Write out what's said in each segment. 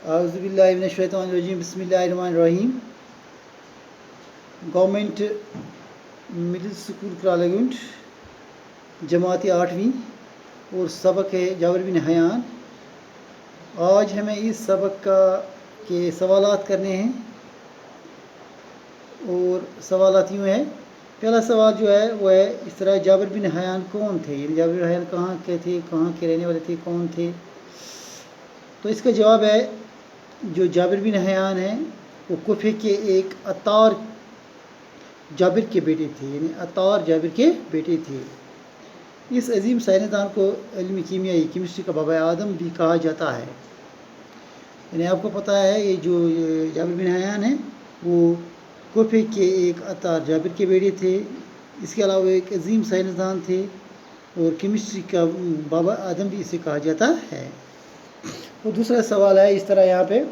اعوذ باللہ من الشیطان الرجیم بسم اللہ الرحمن الرحیم گورنمنٹ مڈل اسکول کرالاگنڈ جماعت 8ویں اور سبق ہے جابر بن حیان۔ آج ہمیں اس سبق کے سوالات کرنے ہیں اور سوالات یوں ہیں۔ پہلا سوال جو ہے وہ ہے اس طرح، جابر بن حیان کون تھے؟ یعنی جابر بن حیان کہاں کے تھے، کہاں کے رہنے والے تھے، کون تھے؟ تو اس کا جواب ہے جو جابر بن حیان ہیں وہ کوفے کے ایک عطار جابر کے بیٹے تھے، یعنی عطار جابر کے بیٹے تھے۔ اس عظیم سائنسدان کو علم کیمیائی کیمسٹری کا بابا آدم بھی کہا جاتا ہے۔ یعنی آپ کو پتہ ہے یہ جو جابر بن حیان ہیں وہ کوفے کے ایک عطار جابر کے بیٹے تھے۔ اس کے علاوہ ایک عظیم سائنسدان تھے اور کیمسٹری کا بابا آدم بھی اسے کہا جاتا ہے۔ اور دوسرا سوال ہے اس طرح یہاں پہ،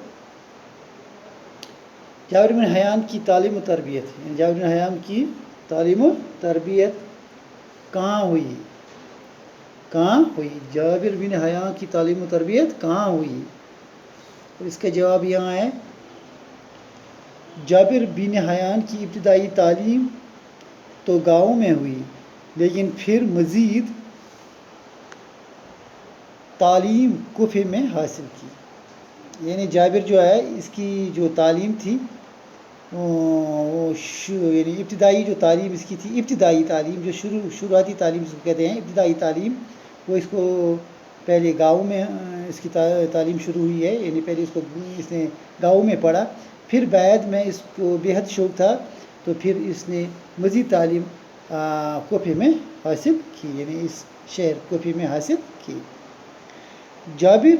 جابر بن حیان کی تعلیم و تربیت، یعنی جابر بن حیان کی تعلیم و تربیت کہاں ہوئی؟ جابر بن حیان کی تعلیم و تربیت کہاں ہوئی؟ اور اس کا جواب یہاں ہے، جابر بن حیان کی ابتدائی تعلیم تو گاؤں میں ہوئی، لیکن پھر مزید تعلیم کوفے میں حاصل کی۔ یعنی جابر جو ہے اس کی جو تعلیم تھی وہ یعنی ابتدائی جو تعلیم اس کی تھی، ابتدائی تعلیم جو شروعاتی تعلیم اس کو کہتے ہیں، ابتدائی تعلیم، وہ اس کو پہلے گاؤں میں اس کی تعلیم شروع ہوئی ہے۔ یعنی پہلے اس نے گاؤں میں پڑھا، پھر بعد میں اس کو بے حد شوق تھا تو پھر اس نے مزید تعلیم کوفے میں حاصل کی، یعنی اس شہر کوفے میں حاصل کی۔ جابر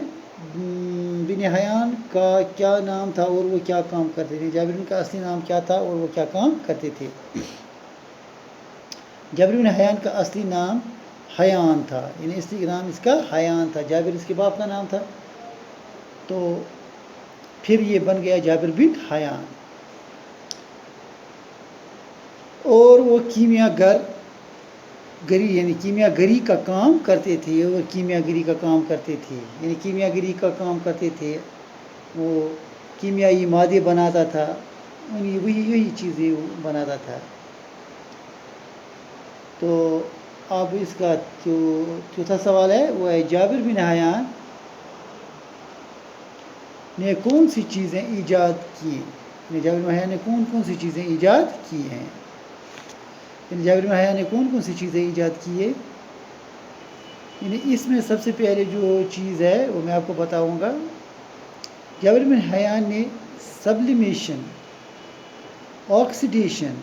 بن حیان کا کیا نام تھا اور وہ کیا کام کرتے تھے؟ جابر بن کا اصلی نام کیا تھا اور وہ کیا کام کرتے تھے؟ جابر بن حیان کا اصلی نام حیان تھا، یعنی اصلی نام اس کا حیان تھا۔ جابر اس کے باپ کا نام تھا تو پھر یہ بن گیا جابر بن حیان۔ اور وہ کیمیا گری کا کام کرتے تھے، یعنی کیمیا گری کا کام کرتے تھے، وہ کیمیائی مادے بناتا تھا، وہی چیزیں وہ بناتا تھا۔ تو اب اس کا جو چوتھا سوال ہے وہ ہے، جابر بن حیان نے کون سی چیزیں ایجاد کی؟ یعنی جابر بن حیان نے کون سی چیزیں ایجاد کی ہیں؟ جابر بن حیان نے کون سی چیزیں ایجاد کی ہے؟ یعنی اس میں سب سے پہلے جو چیز ہے وہ میں آپ کو بتاؤں گا۔ جابر بن حیان نے سبلیمیشن، آکسیڈیشن،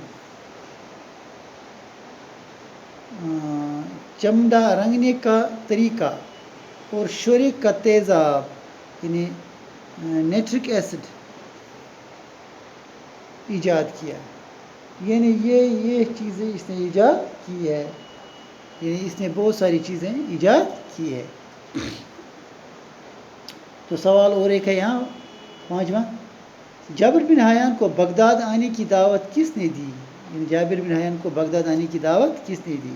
چمڑا رنگنے کا طریقہ اور شورے کا تیزاب یعنی نائٹرک ایسڈ ایجاد کیا۔ یعنی یہ چیزیں اس نے ایجاد کی ہے، یعنی اس نے بہت ساری چیزیں ایجاد کی ہے۔ تو سوال اور ایک ہے یہاں، پانچواں، جابر بن حیان کو بغداد آنے کی دعوت کس نے دی؟ یعنی جابر بن حیان کو بغداد آنے کی دعوت کس نے دی؟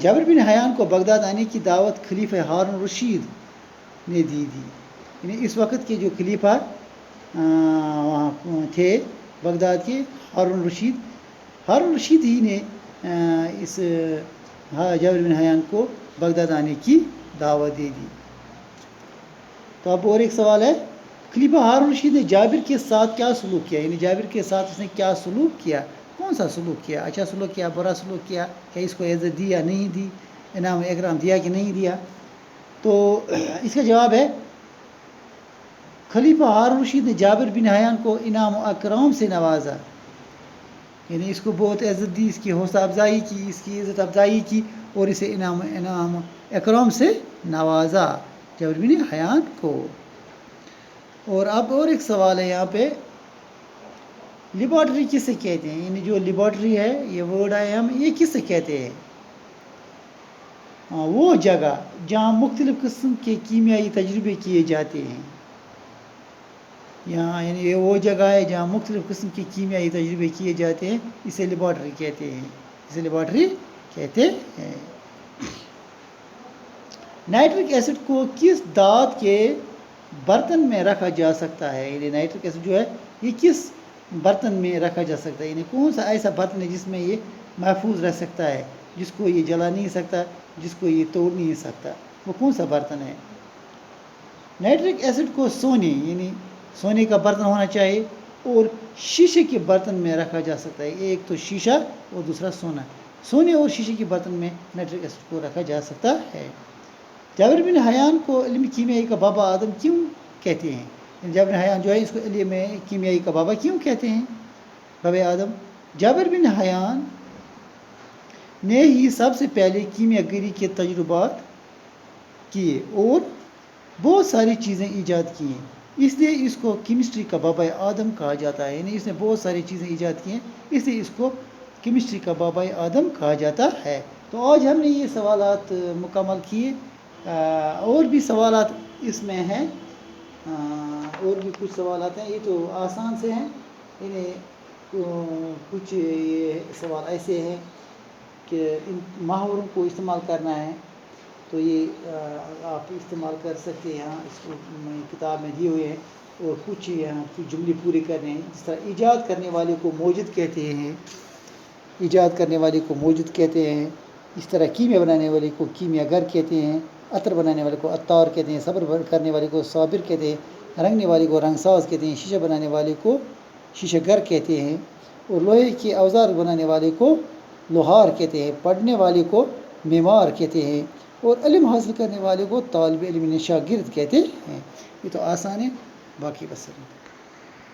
جابر بن حیان کو بغداد آنے کی دعوت خلیفہ ہارون الرشید نے دی تھی۔ یعنی اس وقت کے جو خلیفہ وہاں تھے بغداد کے، ہارون الرشید ہی نے اس جابر بن حیان کو بغداد آنے کی دعوت دے دی۔ تو اب اور ایک سوال ہے، خلیفہ ہارون الرشید نے جابر کے ساتھ کیا سلوک کیا؟ یعنی جابر کے ساتھ اس نے کیا سلوک کیا؟ کون سا سلوک کیا؟ اچھا سلوک کیا، برا سلوک کیا، کیا اس کو عزت دی یا نہیں دی، انعام و اکرام دیا کہ نہیں دیا؟ تو اس کا جواب ہے، خلیفہ ہارون الرشید نے جابر بن حیان کو انعام و اکرام سے نوازا، یعنی اس کو بہت عزت دی، اس کی حوصلہ افزائی کی، اس کی عزت افزائی کی اور اسے انعام و اکرام سے نوازا جابر بن حیان کو۔ اور اب اور ایک سوال ہے یہاں پہ، لیبارٹری کسے کہتے ہیں؟ یعنی جو لیبارٹری ہے، یہ ورڈ آیا ہم، یہ کسے کہتے ہیں؟ وہ جگہ جہاں مختلف قسم کے کیمیائی تجربے کیے جاتے ہیں۔ یہاں یعنی یہ وہ جگہ ہے جہاں مختلف قسم کے کیمیائی تجربے کیے جاتے ہیں، اسے لیبارٹری کہتے ہیں۔ نائٹرک ایسڈ کو کس دھات کے برتن میں رکھا جا سکتا ہے، یعنی نائٹرک ایسڈ جو ہے یہ کس برتن میں رکھا جا سکتا ہے، یعنی کون سا ایسا برتن ہے جس میں یہ محفوظ رہ سکتا ہے، جس کو یہ جلا نہیں سکتا، جس کو یہ توڑ نہیں سکتا، وہ کون سا برتن ہے؟ نائٹرک ایسڈ کو سونے یعنی سونے کا برتن ہونا چاہیے اور شیشے کے برتن میں رکھا جا سکتا ہے، ایک تو شیشہ اور دوسرا سونا، سونے اور شیشے کے برتن میں نائٹرک ایسڈ کو رکھا جا سکتا ہے۔ جابر بن حیان کو علم کیمیائی کا بابا آدم کیوں کہتے ہیں؟ جابر بن حیان جو ہے اس کو علم کیمیائی کا بابا کیوں کہتے ہیں؟ بابا آدم، جابر بن حیان نے ہی سب سے پہلے کیمیا گری کے تجربات کیے اور بہت ساری چیزیں ایجاد کی ہیں، اس لیے اس کو کیمسٹری کا بابا آدم کہا جاتا ہے، یعنی اس نے بہت ساری چیزیں ایجاد کی ہیں، اس لیے اس کو کیمسٹری کا بابا آدم کہا جاتا ہے۔ تو آج ہم نے یہ سوالات مکمل کیے، اور بھی سوالات اس میں ہیں، اور بھی کچھ سوالات ہیں، یہ تو آسان سے ہیں، یعنی کچھ یہ سوال ایسے ہیں کہ ان محاوروں کو استعمال کرنا ہے تو یہ آپ استعمال کر سکتے ہیں، اس کو کتاب میں دیے ہوئے ہیں، اور کچھ یہاں کچھ جملے پورے کرنے ہیں، جس طرح ایجاد کرنے والے کو موجد کہتے ہیں، ایجاد کرنے والے کو موجد کہتے ہیں، اس طرح کیمیا بنانے والے کو کیمیا گر کہتے ہیں، عطر بنانے والے کو عطار کہتے ہیں، صبر کرنے والے کو صابر کہتے ہیں، رنگنے والے کو رنگ ساز کہتے ہیں، شیشہ بنانے والے کو شیشہ گر کہتے ہیں، اور لوہے کے اوزار بنانے والے کو لوہار کہتے ہیں، پڑھنے والے کو معمار کہتے ہیں، اور علم حاصل کرنے والے کو طالب علم شاگرد کہتے ہیں۔ یہ تو آسان ہے، باقی بس